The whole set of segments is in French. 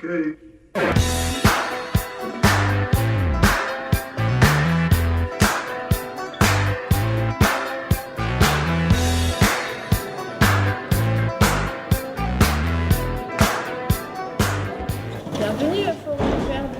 Okay. Bienvenue au Forum ouvert de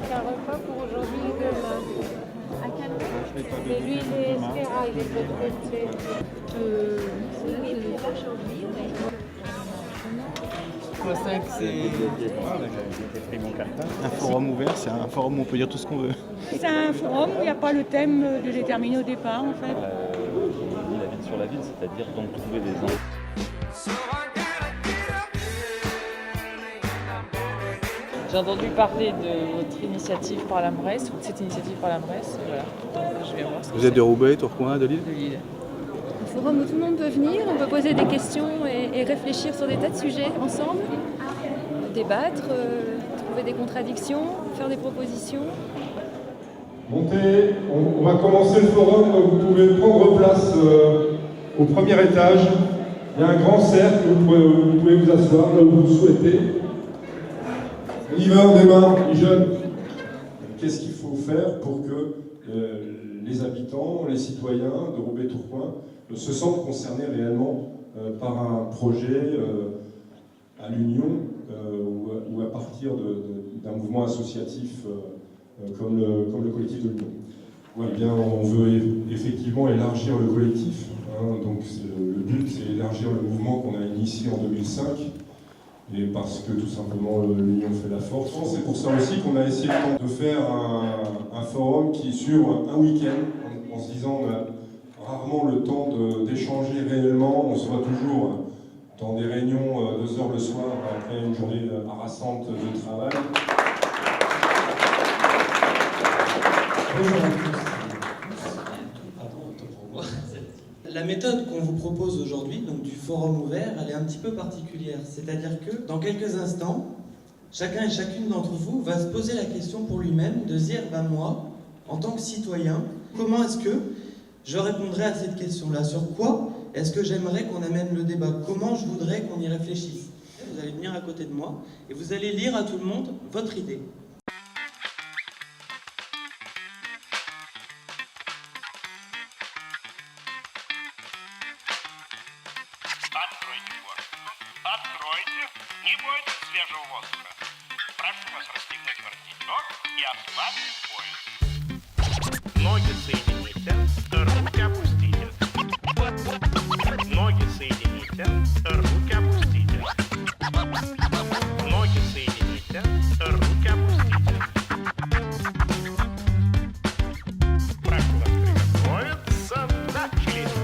C'est un repas pour aujourd'hui et demain. À quelle heure? Mais lui, il est Esquerra, il est de l'autre côté. Un forum ouvert, c'est un forum où on peut dire tout ce qu'on veut. C'est un forum où il n'y a pas le thème de déterminer au départ en fait. La ville sur la ville, c'est-à-dire donc trouver des endroits. J'ai entendu parler de votre initiative par la Bresse, ou de cette initiative par la Bresse, voilà. Donc je vais voir ce que Vous êtes de Roubaix, Tourcoing, de Lille? de Lille. Un forum où tout le monde peut venir, on peut poser des questions et réfléchir sur des tas de sujets ensemble, débattre, trouver des contradictions, faire des propositions. Montez, on va commencer le forum, donc vous pouvez prendre place au premier étage. Il y a un grand cercle, vous pouvez vous asseoir là où vous le souhaitez. On y va, on démarre, les jeunes. Qu'est-ce qu'il faut faire pour que les habitants, les citoyens de Roubaix-Tourcoing se sentent concernés réellement par un projet à l'Union ou à partir d'un mouvement associatif comme le collectif de l'Union. Ouais, eh bien, on veut effectivement élargir le collectif. Donc le but, c'est élargir le mouvement qu'on a initié en 2005. Et parce que tout simplement l'Union fait la force. C'est pour ça aussi qu'on a essayé de faire un forum qui est sur un week-end, en se disant on a rarement le temps d'échanger réellement. On se voit toujours dans des réunions 2 heures le soir après une journée harassante de travail. Bonjour à tous. La méthode qu'on vous propose aujourd'hui, donc du forum ouvert, elle est un petit peu particulière. C'est-à-dire que dans quelques instants, chacun et chacune d'entre vous va se poser la question pour lui-même de se dire, moi, en tant que citoyen, comment est-ce que je répondrai à cette question-là? Sur quoi est-ce que j'aimerais qu'on amène le débat? Comment je voudrais qu'on y réfléchisse? Vous allez venir à côté de moi et vous allez lire à tout le monde votre idée. Откройте, не бойтесь свежего воздуха. Прошу вас расстегнуть воротничок и ослабить пояс. Ноги соедините, руки опустите. Ноги соедините, руки опустите. Ноги соедините, руки опустите. Прошу вас приготовиться, начали.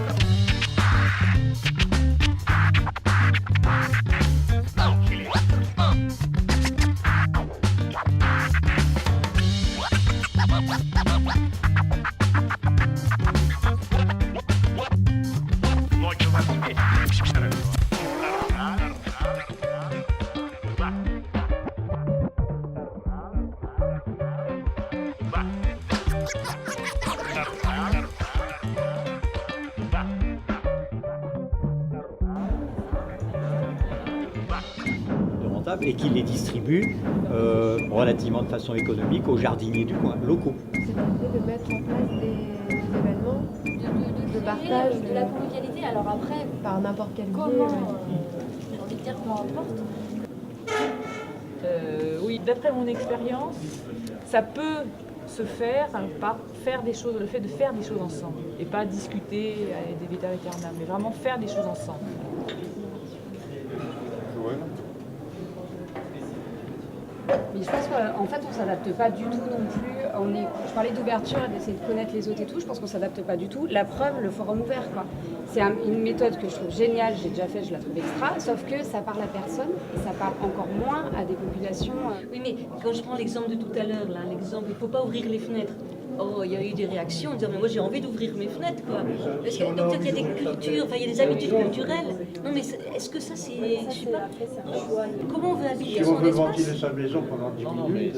Et qui les distribue relativement de façon économique aux jardiniers du coin, locaux. C'est l'idée de mettre en place des événements de partage de la convivialité. Alors après, par n'importe quel biais. j'ai envie de dire peu importe. Oui, d'après mon expérience, ça peut se faire par faire des choses, le fait de faire des choses ensemble. Et pas discuter des vitam aeternam, mais vraiment faire des choses ensemble. Mais je pense qu'en fait, on ne s'adapte pas du tout non plus. Je parlais d'ouverture et d'essayer de connaître les autres et tout. Je pense qu'on ne s'adapte pas du tout. La preuve, le forum ouvert, quoi. C'est une méthode que je trouve géniale. J'ai déjà fait, je la trouve extra. Sauf que ça parle à personne et ça parle encore moins à des populations. Oui, mais quand je prends l'exemple de tout à l'heure, là, l'exemple, il ne faut pas ouvrir les fenêtres. Oh, il y a eu des réactions, en disant mais moi j'ai envie d'ouvrir mes fenêtres, quoi. Parce que, donc il y a des cultures, enfin il y a des habitudes culturelles Non, mais est-ce que ça, c'est. Je sais pas. Comment on veut habiter Si son on veut espace? ventiler sa maison pendant 10 minutes,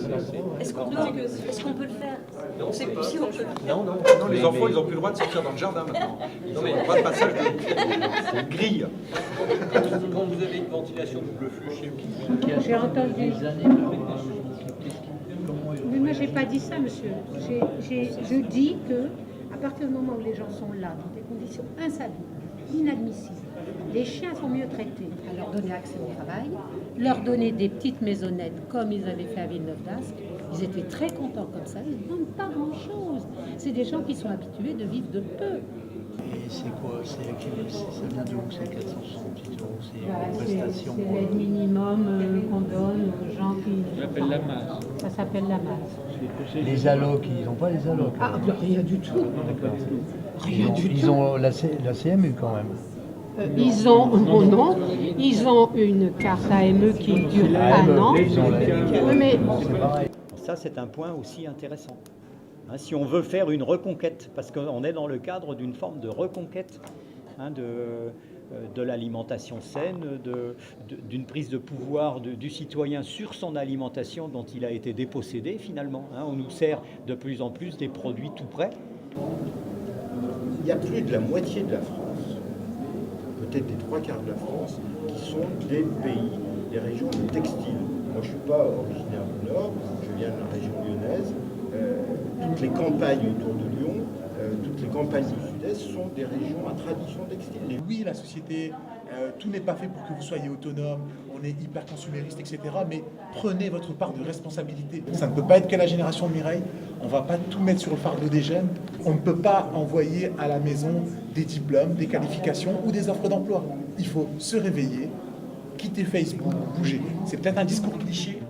Est-ce qu'on peut le faire? On ne sait plus si on peut le faire. Non, les enfants, ils n'ont plus le droit de sortir dans le jardin maintenant. Non, mais pas de passage de c'est une grille. Quand vous avez une ventilation double flux chez vous, J'ai entendu. Mais moi, j'ai pas dit ça, monsieur. Je dis que à partir du moment où les gens sont là, dans des conditions insalubres, inadmissibles, les chiens sont mieux traités. À leur donner accès au travail, leur donner des petites maisonnettes comme ils avaient fait à Villeneuve-d'Ascq. Ils étaient très contents comme ça. Ils ne demandent pas grand-chose. C'est des gens qui sont habitués de vivre de peu. Et c'est quoi? Ça vient d'où? C'est 468 €, c'est une prestation. C'est l'aide minimum qu'on donne aux gens qui... ça s'appelle la masse. Ça s'appelle la masse. Les allocs, ils n'ont pas les allocs. Ah, rien du tout. D'accord. Rien du tout. Ils ont la CMU quand même. Ils ont, oh non, ils ont une carte AME qui dure un an. Ils ont la... Mais C'est pareil. Ça, c'est un point aussi intéressant. Hein, si on veut faire une reconquête, parce qu'on est dans le cadre d'une forme de reconquête de l'alimentation saine, d'une prise de pouvoir du citoyen sur son alimentation dont il a été dépossédé finalement. Hein, on nous sert de plus en plus des produits tout prêts. Il y a plus de la moitié de la France, peut-être des 3/4 de la France, qui sont des pays, des régions de textile. Moi, je ne suis pas originaire du Nord, je viens de la région lyonnaise. Toutes les campagnes autour de Lyon, toutes les campagnes du Sud-Est sont des régions à tradition textile. Oui, la société, tout n'est pas fait pour que vous soyez autonome, on est hyper consumériste, etc. Mais prenez votre part de responsabilité. Ça ne peut pas être que la génération de Mireille. On ne va pas tout mettre sur le fardeau des jeunes. On ne peut pas envoyer à la maison des diplômes, des qualifications ou des offres d'emploi. Il faut se réveiller, quitter Facebook, bouger. C'est peut-être un discours cliché.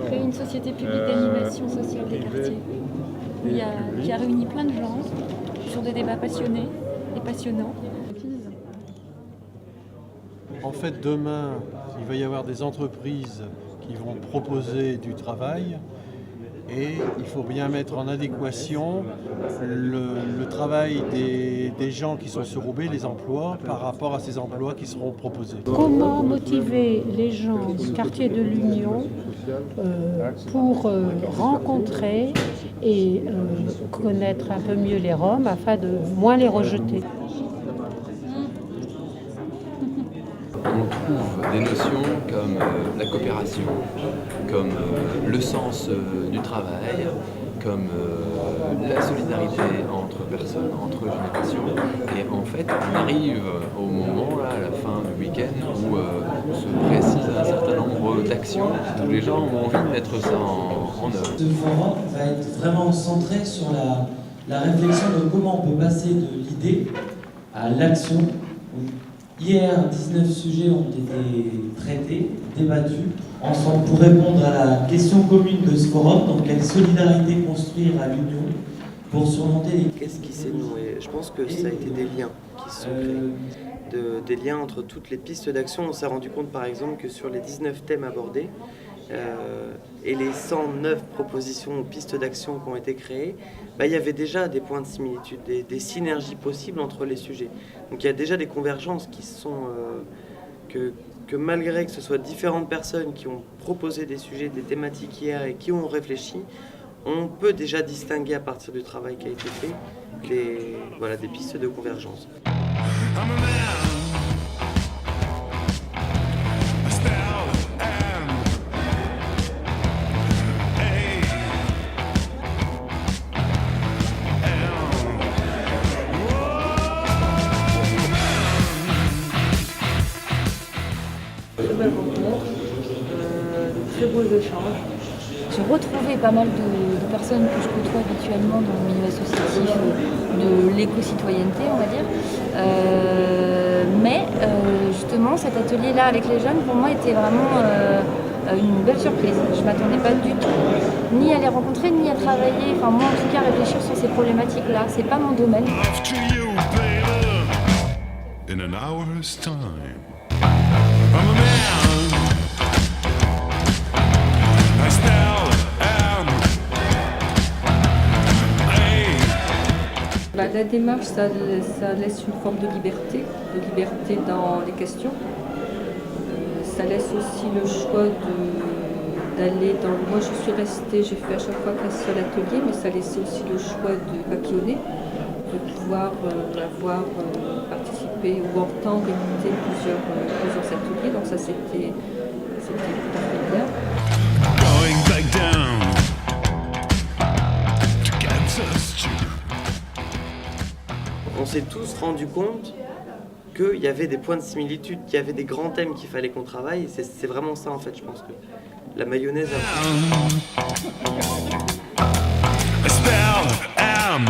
Créer une société publique d'animation sociale des quartiers qui a réuni plein de gens sur des débats passionnés et passionnants. En fait, demain, il va y avoir des entreprises qui vont proposer du travail et il faut bien mettre en adéquation le travail des gens qui sont sur Roubaix, les emplois, par rapport à ces emplois qui seront proposés. comment motiver les gens du quartier de l'Union pour rencontrer et connaître un peu mieux les Roms afin de moins les rejeter? On trouve des notions comme la coopération, comme le sens du travail, comme la solidarité entre personnes, entre générations. Et en fait, on arrive au moment, là, à la fin du week-end, où se précise un certain nombre d'actions où les gens ont envie de mettre ça en œuvre. Ce forum va être vraiment centré sur la réflexion de comment on peut passer de l'idée à l'action. Hier, 19 sujets ont été traités, débattus, ensemble pour répondre à la question commune de ce forum, donc quelle solidarité construire à l'Union pour surmonter les... Qu'est-ce qui s'est noué? Je pense que ça a été des liens qui se sont créés, des liens entre toutes les pistes d'action. On s'est rendu compte par exemple que sur les 19 thèmes abordés et les 109 propositions ou pistes d'action qui ont été créées, il y avait déjà des points de similitude, des synergies possibles entre les sujets. Donc il y a déjà des convergences qui sont... que malgré que ce soit différentes personnes qui ont proposé des sujets, des thématiques hier et qui ont réfléchi, on peut déjà distinguer à partir du travail qui a été fait des pistes de convergence. Très belle rencontre, de très beaux échanges. J'ai retrouvé pas mal de personnes que je côtoie habituellement dans le milieu associatif de l'éco-citoyenneté, on va dire. Mais justement, cet atelier-là avec les jeunes, pour moi, était vraiment une belle surprise. Je ne m'attendais pas du tout, ni à les rencontrer, ni à travailler. Enfin, moi, en tout cas, réfléchir sur ces problématiques-là. C'est pas mon domaine. In an hour's time, I'm a man. I smell and La démarche, ça laisse une forme de liberté dans les questions. Ça laisse aussi le choix d'aller dans... Moi, je suis restée, j'ai fait à chaque fois qu'un seul atelier, mais ça laissait aussi le choix de papillonner, de pouvoir avoir participé ou entendre, écouter plusieurs ateliers. Donc ça, c'était tout à fait bien. going back down to Kansas City. On s'est tous rendu compte qu'il y avait des points de similitude, qu'il y avait des grands thèmes qu'il fallait qu'on travaille. C'est vraiment ça en fait, je pense que la mayonnaise a... I spell am